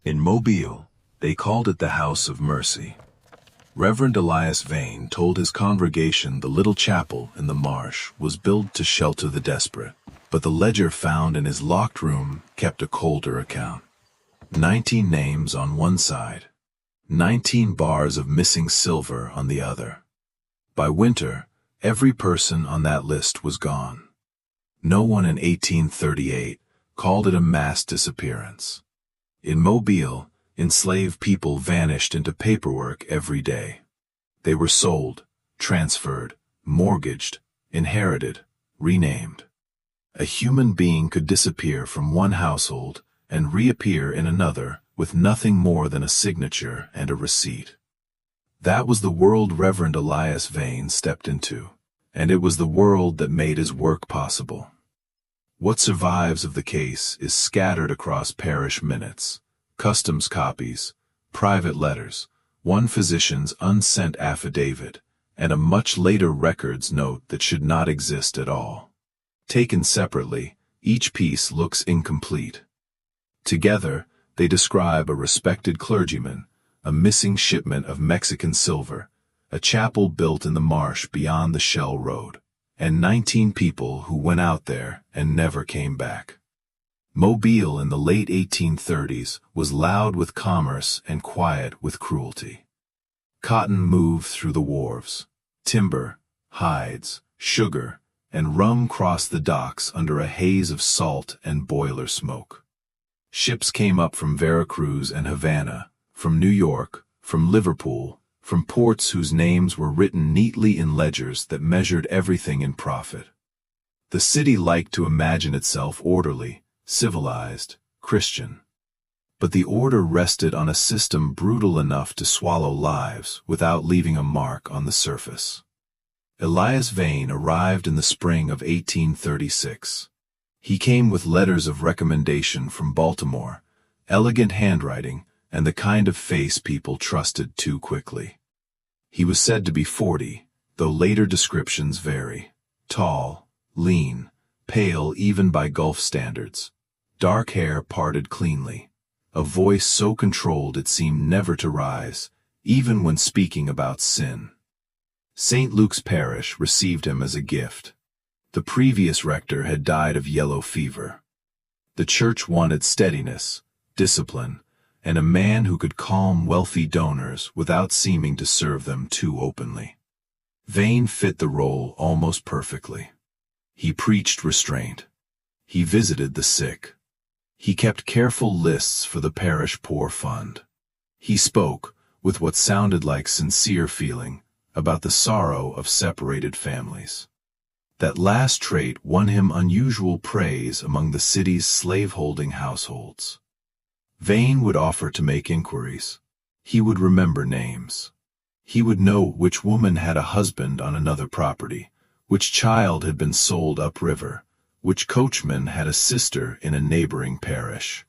In Mobile, they called it the House of Mercy. Reverend Elias Vane told his congregation the little chapel in the marsh was built to shelter the desperate, but the ledger found in his locked room kept a colder account. 19 names on one side, 19 bars of missing silver on the other. By winter, every person on that list was gone. No one in 1838 called it a mass disappearance. In Mobile, enslaved people vanished into paperwork every day. They were sold, transferred, mortgaged, inherited, renamed. A human being could disappear from one household and reappear in another with nothing more than a signature and a receipt. That was the world Reverend Elias Vane stepped into, and it was the world that made his work possible. What survives of the case is scattered across parish minutes, customs copies, private letters, one physician's unsent affidavit, and a much later records note that should not exist at all. Taken separately, each piece looks incomplete. Together, they describe a respected clergyman, a missing shipment of Mexican silver, a chapel built in the marsh beyond the Shell Road, and 19 people who went out there and never came back. Mobile in the late 1830s was loud with commerce and quiet with cruelty. Cotton moved through the wharves. Timber, hides, sugar, and rum crossed the docks under a haze of salt and boiler smoke. Ships came up from Veracruz and Havana, from New York, from Liverpool, from ports whose names were written neatly in ledgers that measured everything in profit. The city liked to imagine itself orderly, civilized, Christian. But the order rested on a system brutal enough to swallow lives without leaving a mark on the surface. Elias Vane arrived in the spring of 1836. He came with letters of recommendation from Baltimore, elegant handwriting, and the kind of face people trusted too quickly. He was said to be 40, though later descriptions vary. Tall, lean, pale even by Gulf standards. Dark hair parted cleanly. A voice so controlled it seemed never to rise, even when speaking about sin. St. Luke's Parish received him as a gift. The previous rector had died of yellow fever. The church wanted steadiness, discipline, and a man who could calm wealthy donors without seeming to serve them too openly. Vane fit the role almost perfectly. He preached restraint. He visited the sick. He kept careful lists for the parish poor fund. He spoke, with what sounded like sincere feeling, about the sorrow of separated families. That last trait won him unusual praise among the city's slave-holding households. Vane would offer to make inquiries. He would remember names. He would know which woman had a husband on another property, which child had been sold upriver, which coachman had a sister in a neighboring parish.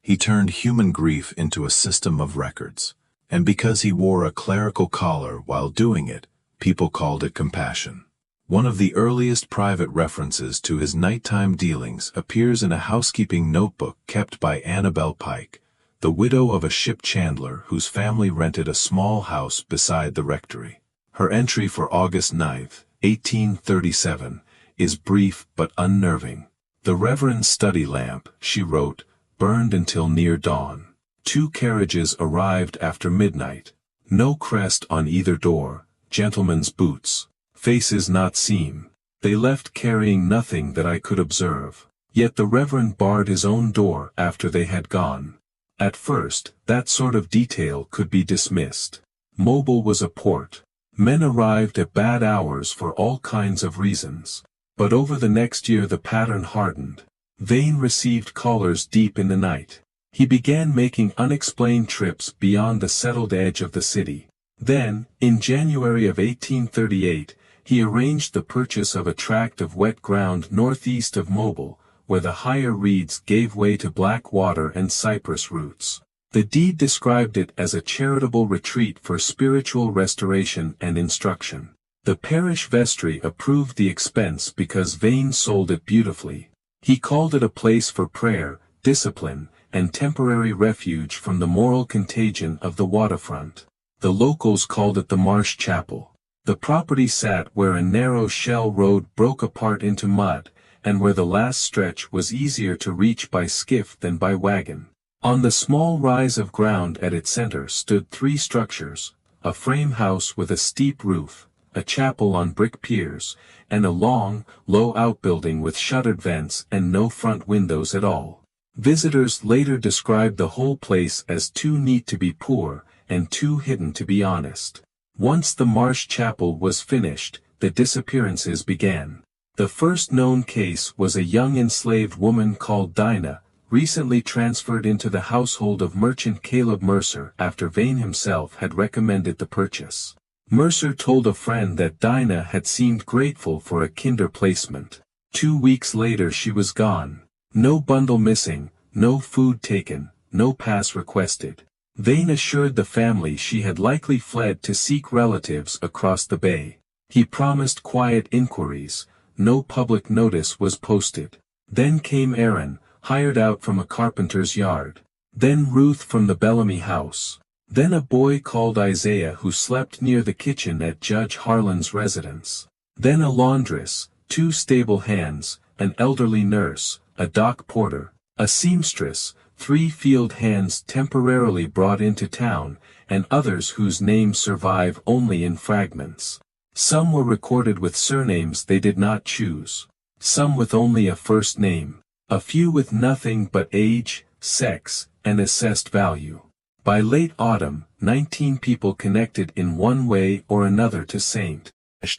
He turned human grief into a system of records, and because he wore a clerical collar while doing it, people called it compassion. One of the earliest private references to his nighttime dealings appears in a housekeeping notebook kept by Annabel Pike, the widow of a ship chandler whose family rented a small house beside the rectory. Her entry for August 9, 1837, is brief but unnerving. The Reverend's study lamp, she wrote, burned until near dawn. 2 carriages arrived after midnight. No crest on either door, gentlemen's boots. Faces not seen. They left carrying nothing that I could observe. Yet the Reverend barred his own door after they had gone. At first, that sort of detail could be dismissed. Mobile was a port. Men arrived at bad hours for all kinds of reasons. But over the next year the pattern hardened. Vane received callers deep in the night. He began making unexplained trips beyond the settled edge of the city. Then, in January of 1838, he arranged the purchase of a tract of wet ground northeast of Mobile, where the higher reeds gave way to black water and cypress roots. The deed described it as a charitable retreat for spiritual restoration and instruction. The parish vestry approved the expense because Vane sold it beautifully. He called it a place for prayer, discipline, and temporary refuge from the moral contagion of the waterfront. The locals called it the Marsh Chapel. The property sat where a narrow shell road broke apart into mud, and where the last stretch was easier to reach by skiff than by wagon. On the small rise of ground at its center stood three structures: a frame house with a steep roof, a chapel on brick piers, and a long, low outbuilding with shuttered vents and no front windows at all. Visitors later described the whole place as too neat to be poor, and too hidden to be honest. Once the Marsh Chapel was finished, the disappearances began. The first known case was a young enslaved woman called Dinah, recently transferred into the household of merchant Caleb Mercer after Vane himself had recommended the purchase. Mercer told a friend that Dinah had seemed grateful for a kinder placement. 2 weeks later she was gone. No bundle missing, no food taken, no pass requested. Vane assured the family she had likely fled to seek relatives across the bay. He promised quiet inquiries. No public notice was posted. Then came Aaron, hired out from a carpenter's yard. Then Ruth from the Bellamy house. Then a boy called Isaiah who slept near the kitchen at Judge Harlan's residence. Then a laundress, 2 stable hands, an elderly nurse, a dock porter, a seamstress, 3 field hands temporarily brought into town, and others whose names survive only in fragments. Some were recorded with surnames they did not choose. Some with only a first name. A few with nothing but age, sex, and assessed value. By late autumn, 19 people connected in one way or another to St.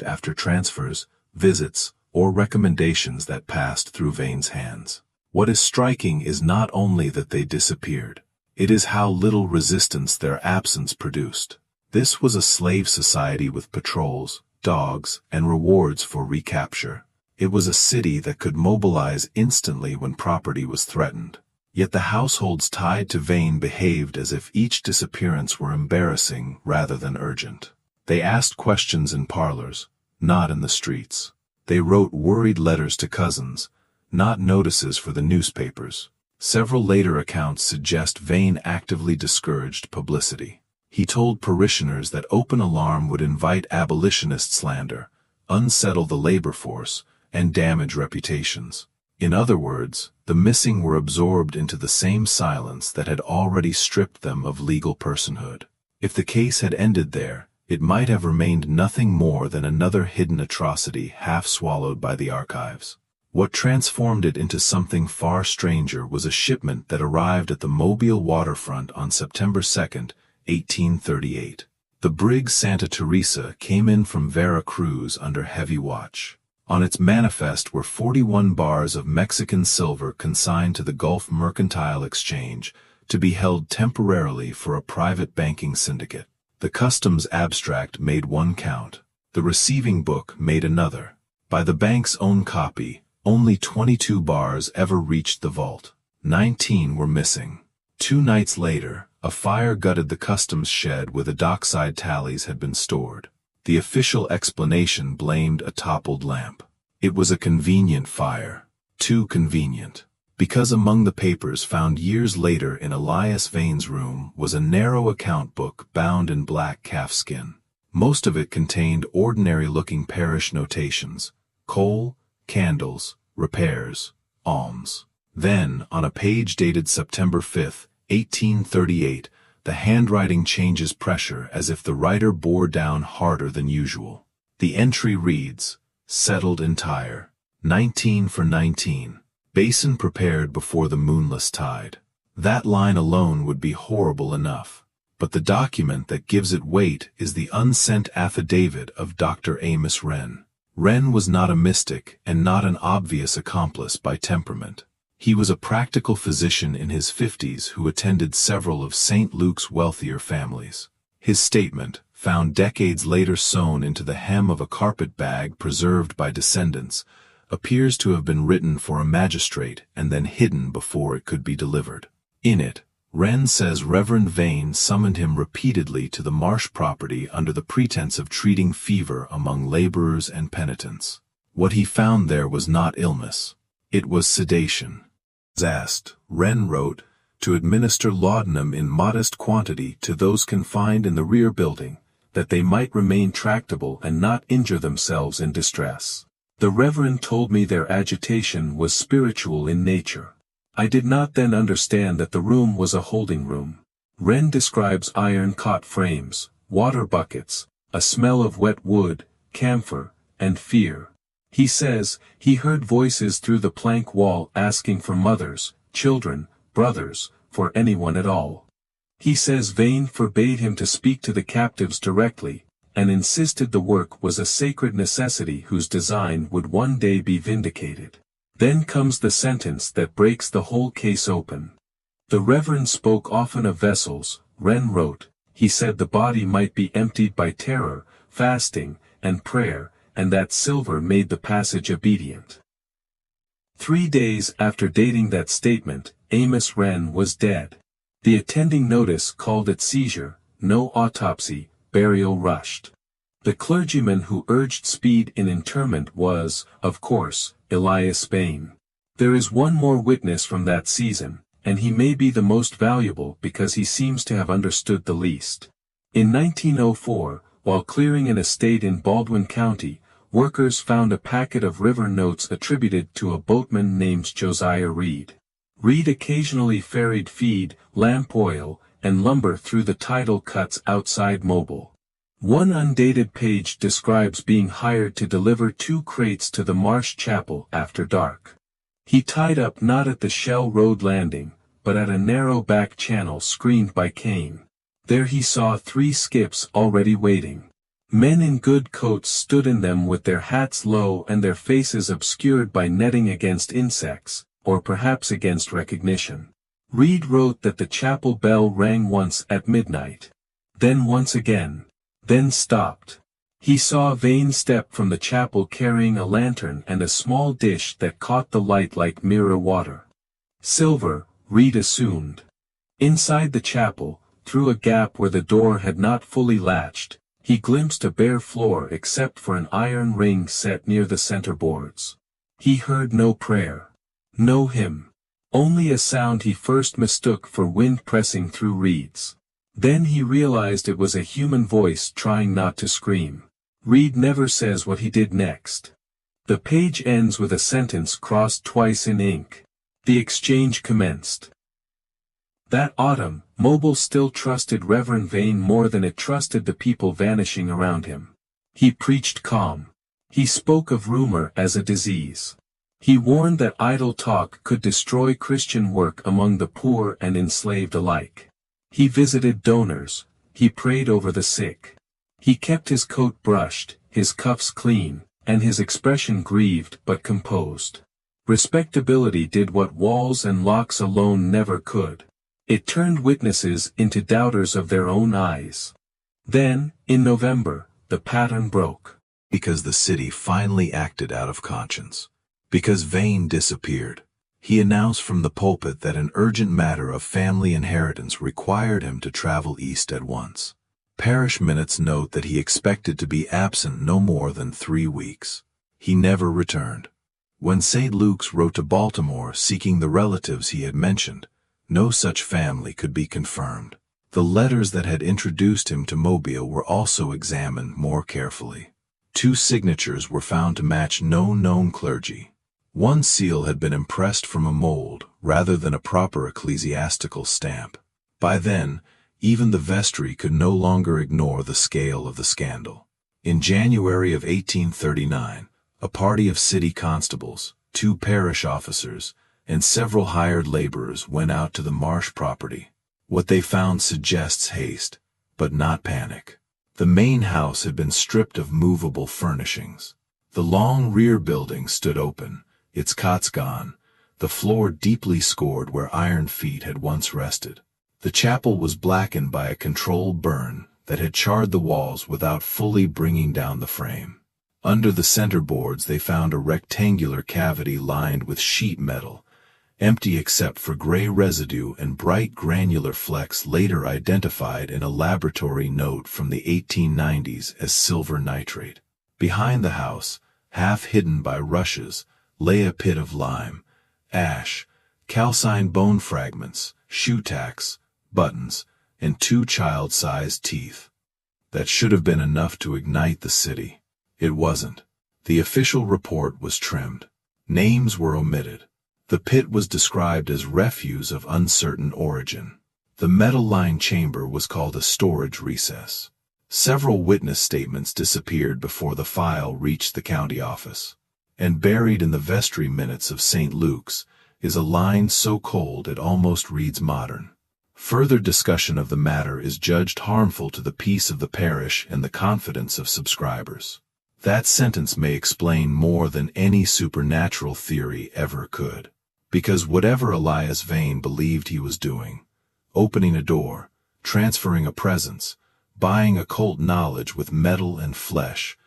After transfers, visits, or recommendations that passed through Vane's hands. What is striking is not only that they disappeared, it is how little resistance their absence produced. This was a slave society with patrols, dogs, and rewards for recapture. It was a city that could mobilize instantly when property was threatened. Yet the households tied to Vane behaved as if each disappearance were embarrassing rather than urgent. They asked questions in parlors, not in the streets. They wrote worried letters to cousins, not notices for the newspapers. Several later accounts suggest Vane actively discouraged publicity. He told parishioners that open alarm would invite abolitionist slander, unsettle the labor force, and damage reputations. In other words, the missing were absorbed into the same silence that had already stripped them of legal personhood. If the case had ended there, it might have remained nothing more than another hidden atrocity half swallowed by the archives. What transformed it into something far stranger was a shipment that arrived at the Mobile waterfront on September 2, 1838. The brig Santa Teresa came in from Vera Cruz under heavy watch. On its manifest were 41 bars of Mexican silver consigned to the Gulf Mercantile Exchange, to be held temporarily for a private banking syndicate. The customs abstract made one count. The receiving book made another. By the bank's own copy, only 22 bars ever reached the vault. 19 were missing. 2 nights later, a fire gutted the customs shed where the dockside tallies had been stored. The official explanation blamed a toppled lamp. It was a convenient fire. Too convenient. Because among the papers found years later in Elias Vane's room was a narrow account book bound in black calfskin. Most of it contained ordinary-looking parish notations: coal, candles, repairs, alms. Then, on a page dated September 5, 1838, the handwriting changes pressure as if the writer bore down harder than usual. The entry reads, "Settled entire. 19 for 19. Basin prepared before the moonless tide." That line alone would be horrible enough. But the document that gives it weight is the unsent affidavit of Dr. Amos Wren. Wren was not a mystic and not an obvious accomplice by temperament. He was a practical physician in his 50s who attended several of St. Luke's wealthier families. His statement, found decades later sewn into the hem of a carpet bag preserved by descendants, appears to have been written for a magistrate and then hidden before it could be delivered. In it, Wren says Reverend Vane summoned him repeatedly to the Marsh property under the pretense of treating fever among laborers and penitents. What he found there was not illness. It was sedation. Asked, Wren wrote, to administer laudanum in modest quantity to those confined in the rear building, that they might remain tractable and not injure themselves in distress. The Reverend told me their agitation was spiritual in nature. I did not then understand that the room was a holding room. Wren describes iron cot frames, water buckets, a smell of wet wood, camphor, and fear. He says, he heard voices through the plank wall asking for mothers, children, brothers, for anyone at all. He says Vane forbade him to speak to the captives directly, and insisted the work was a sacred necessity whose design would one day be vindicated. Then comes the sentence that breaks the whole case open. The Reverend spoke often of vessels, Wren wrote. He said the body might be emptied by terror, fasting, and prayer, and that silver made the passage obedient. 3 days after dating that statement, Amos Wren was dead. The attending notice called it seizure, no autopsy, burial rushed. The clergyman who urged speed in interment was, of course, Elias Vane. There is one more witness from that season, and he may be the most valuable because he seems to have understood the least. In 1904, while clearing an estate in Baldwin County, workers found a packet of river notes attributed to a boatman named Josiah Reed. Reed occasionally ferried feed, lamp oil, and lumber through the tidal cuts outside Mobile. One undated page describes being hired to deliver 2 crates to the Marsh Chapel after dark. He tied up not at the Shell Road landing, but at a narrow back channel screened by cane. There he saw 3 skips already waiting. Men in good coats stood in them with their hats low and their faces obscured by netting against insects, or perhaps against recognition. Reed wrote that the chapel bell rang once at midnight. Then once again. Then stopped. He saw Vane step from the chapel carrying a lantern and a small dish that caught the light like mirror water. Silver, Reed assumed. Inside the chapel, through a gap where the door had not fully latched, he glimpsed a bare floor except for an iron ring set near the center boards. He heard no prayer. No hymn. Only a sound he first mistook for wind pressing through reeds. Then he realized it was a human voice trying not to scream. Reed never says what he did next. The page ends with a sentence crossed twice in ink. The exchange commenced. That autumn, Mobile still trusted Reverend Vane more than it trusted the people vanishing around him. He preached calm. He spoke of rumor as a disease. He warned that idle talk could destroy Christian work among the poor and enslaved alike. He visited donors. He prayed over the sick. He kept his coat brushed, his cuffs clean, and his expression grieved but composed. Respectability did what walls and locks alone never could. It turned witnesses into doubters of their own eyes. Then, in November, the pattern broke. Because the city finally acted out of conscience. Because Vane disappeared. He announced from the pulpit that an urgent matter of family inheritance required him to travel east at once. Parish minutes note that he expected to be absent no more than 3 weeks. He never returned. When St. Luke's wrote to Baltimore seeking the relatives he had mentioned, no such family could be confirmed. The letters that had introduced him to Mobile were also examined more carefully. 2 signatures were found to match no known clergy. 1 seal had been impressed from a mold rather than a proper ecclesiastical stamp. By then, even the vestry could no longer ignore the scale of the scandal. In January of 1839, a party of city constables, 2 parish officers, and several hired laborers went out to the Marsh property. What they found suggests haste, but not panic. The main house had been stripped of movable furnishings. The long rear building stood open, its cots gone, the floor deeply scored where iron feet had once rested. The chapel was blackened by a controlled burn that had charred the walls without fully bringing down the frame. Under the center boards they found a rectangular cavity lined with sheet metal, empty except for gray residue and bright granular flecks later identified in a laboratory note from the 1890s as silver nitrate. Behind the house, half hidden by rushes, lay a pit of lime, ash, calcined bone fragments, shoe tacks, buttons, and 2 child-sized teeth. That should have been enough to ignite the city. It wasn't. The official report was trimmed. Names were omitted. The pit was described as refuse of uncertain origin. The metal-lined chamber was called a storage recess. Several witness statements disappeared before the file reached the county office. And buried in the vestry minutes of St. Luke's is a line so cold it almost reads modern. Further discussion of the matter is judged harmful to the peace of the parish and the confidence of subscribers. That sentence may explain more than any supernatural theory ever could. Because whatever Elias Vane believed he was doing, opening a door, transferring a presence, buying occult knowledge with metal and flesh,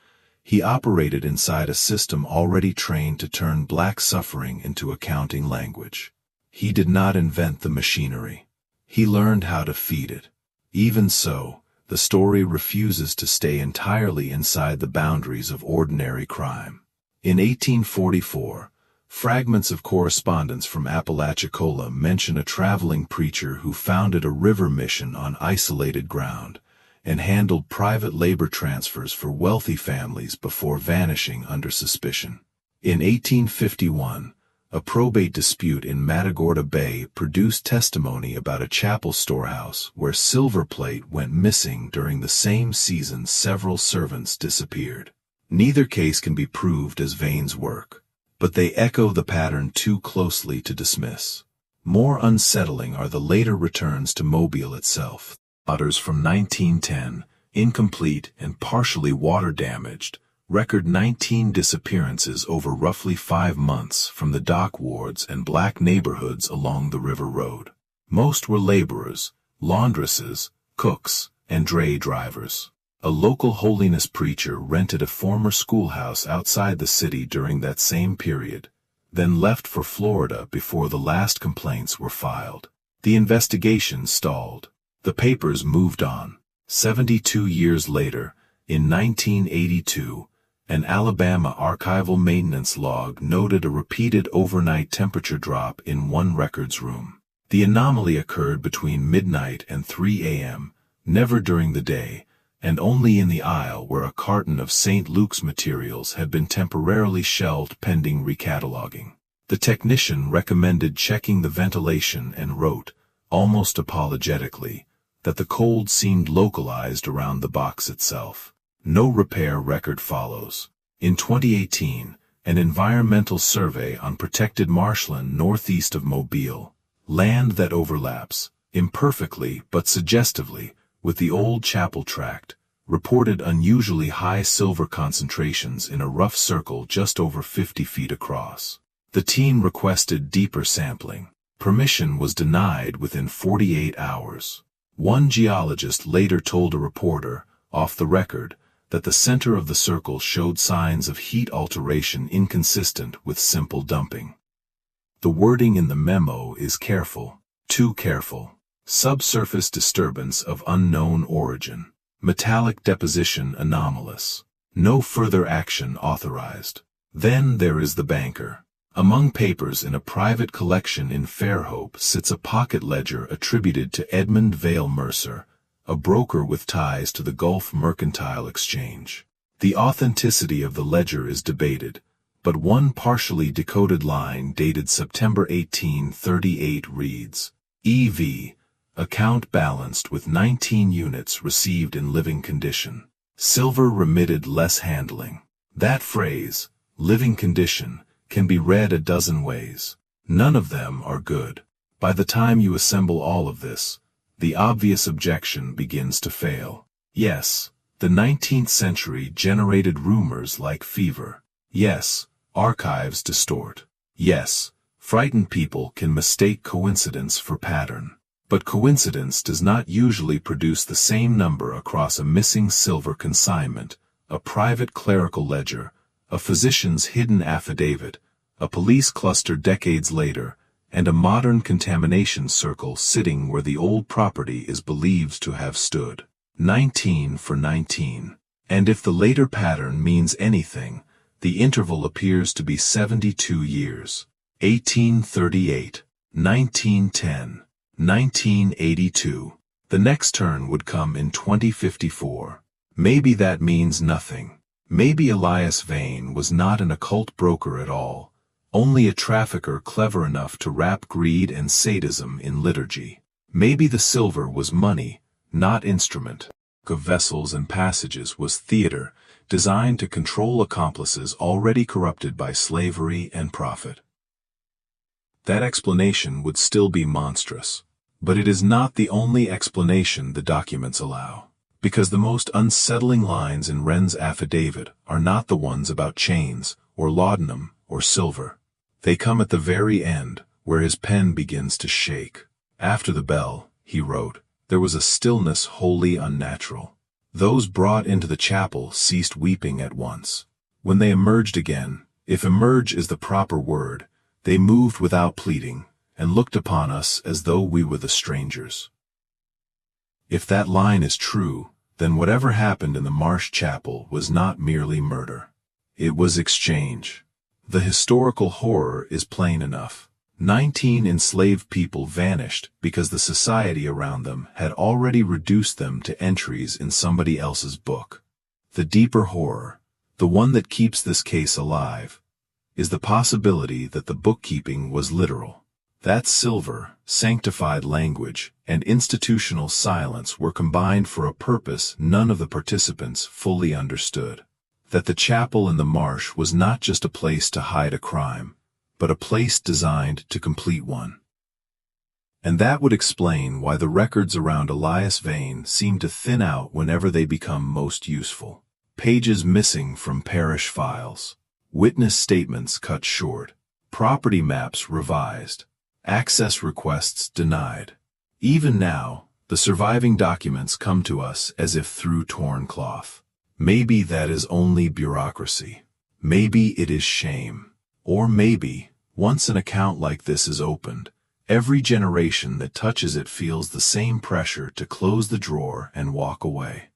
he operated inside a system already trained to turn black suffering into accounting language. He did not invent the machinery. He learned how to feed it. Even so, the story refuses to stay entirely inside the boundaries of ordinary crime. In 1844, fragments of correspondence from Apalachicola mention a traveling preacher who founded a river mission on isolated ground and handled private labor transfers for wealthy families before vanishing under suspicion. In 1851, a probate dispute in Matagorda Bay produced testimony about a chapel storehouse where silver plate went missing during the same season several servants disappeared. Neither case can be proved as Vane's work, but they echo the pattern too closely to dismiss. More unsettling are the later returns to Mobile itself. Letters from 1910, incomplete and partially water-damaged, record 19 disappearances over roughly 5 months from the dock wards and black neighborhoods along the river road. Most were laborers, laundresses, cooks, and dray drivers. A local holiness preacher rented a former schoolhouse outside the city during that same period, then left for Florida before the last complaints were filed. The investigation stalled. The papers moved on. 72 years later, in 1982, an Alabama archival maintenance log noted a repeated overnight temperature drop in one records room. The anomaly occurred between midnight and 3 a.m., never during the day, and only in the aisle where a carton of St. Luke's materials had been temporarily shelved pending recataloguing. The technician recommended checking the ventilation and wrote, almost apologetically, that the cold seemed localized around the box itself. No repair record follows. In 2018, an environmental survey on protected marshland northeast of Mobile, land that overlaps, imperfectly but suggestively, with the old chapel tract, reported unusually high silver concentrations in a rough circle just over 50 feet across. The team requested deeper sampling. Permission was denied within 48 hours. One geologist later told a reporter, off the record, that the center of the circle showed signs of heat alteration inconsistent with simple dumping. The wording in the memo is careful, too careful. Subsurface disturbance of unknown origin. Metallic deposition anomalous. No further action authorized. Then there is the banker. Among papers in a private collection in Fairhope sits a pocket ledger attributed to Edmund Vale Mercer, a broker with ties to the Gulf Mercantile Exchange. The authenticity of the ledger is debated, but one partially decoded line dated September 1838 reads, EV, account balanced with 19 units received in living condition. Silver remitted less handling. That phrase, living condition, can be read a dozen ways. None of them are good. By the time you assemble all of this, the obvious objection begins to fail. Yes, the 19th century generated rumors like fever. Yes, archives distort. Yes, frightened people can mistake coincidence for pattern. But coincidence does not usually produce the same number across a missing silver consignment, a private clerical ledger, a physician's hidden affidavit, a police cluster decades later, and a modern contamination circle sitting where the old property is believed to have stood. 19 for 19. And if the later pattern means anything, the interval appears to be 72 years. 1838. 1910, 1982. The next turn would come in 2054. Maybe that means nothing. Maybe Elias Vane was not an occult broker at all, only a trafficker clever enough to wrap greed and sadism in liturgy. Maybe the silver was money, not instrument. Of vessels and passages was theater, designed to control accomplices already corrupted by slavery and profit. That explanation would still be monstrous, but it is not the only explanation the documents allow, because the most unsettling lines in Wren's affidavit are not the ones about chains, or laudanum, or silver. They come at the very end, where his pen begins to shake. After the bell, he wrote, there was a stillness wholly unnatural. Those brought into the chapel ceased weeping at once. When they emerged again, if emerge is the proper word, they moved without pleading, and looked upon us as though we were the strangers. If that line is true, then whatever happened in the Marsh Chapel was not merely murder. It was exchange. The historical horror is plain enough. 19 enslaved people vanished because the society around them had already reduced them to entries in somebody else's book. The deeper horror, the one that keeps this case alive, is the possibility that the bookkeeping was literal. That silver, sanctified language, and institutional silence were combined for a purpose none of the participants fully understood. That the chapel in the marsh was not just a place to hide a crime, but a place designed to complete one. And that would explain why the records around Elias Vane seem to thin out whenever they become most useful. Pages missing from parish files, witness statements cut short, property maps revised, access requests denied. Even now, the surviving documents come to us as if through torn cloth. Maybe that is only bureaucracy. Maybe it is shame. Or maybe, once an account like this is opened, every generation that touches it feels the same pressure to close the drawer and walk away.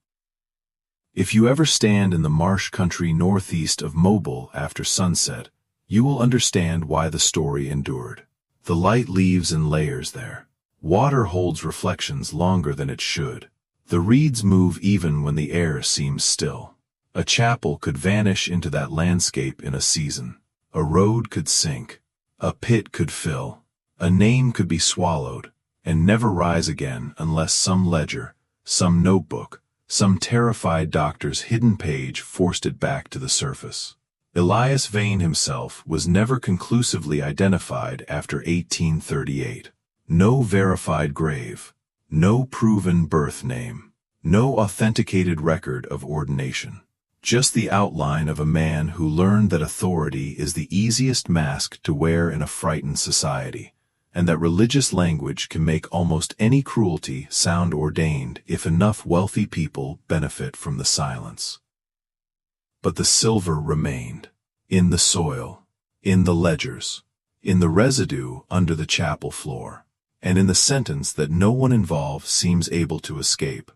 If you ever stand in the marsh country northeast of Mobile after sunset, you will understand why the story endured. The light leaves in layers there. Water holds reflections longer than it should. The reeds move even when the air seems still. A chapel could vanish into that landscape in a season. A road could sink. A pit could fill. A name could be swallowed, and never rise again unless some ledger, some notebook, some terrified doctor's hidden page forced it back to the surface. Elias Vane himself was never conclusively identified after 1838. No verified grave, no proven birth name, no authenticated record of ordination. Just the outline of a man who learned that authority is the easiest mask to wear in a frightened society, and that religious language can make almost any cruelty sound ordained if enough wealthy people benefit from the silence. But the silver remained, in the soil, in the ledgers, in the residue under the chapel floor, and in the sentence that no one involved seems able to escape.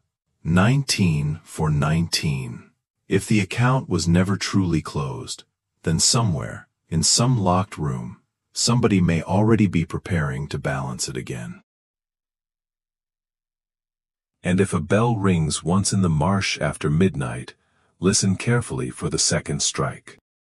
19 for 19. If the account was never truly closed, then somewhere, in some locked room, somebody may already be preparing to balance it again. And if a bell rings once in the marsh after midnight, listen carefully for the second strike.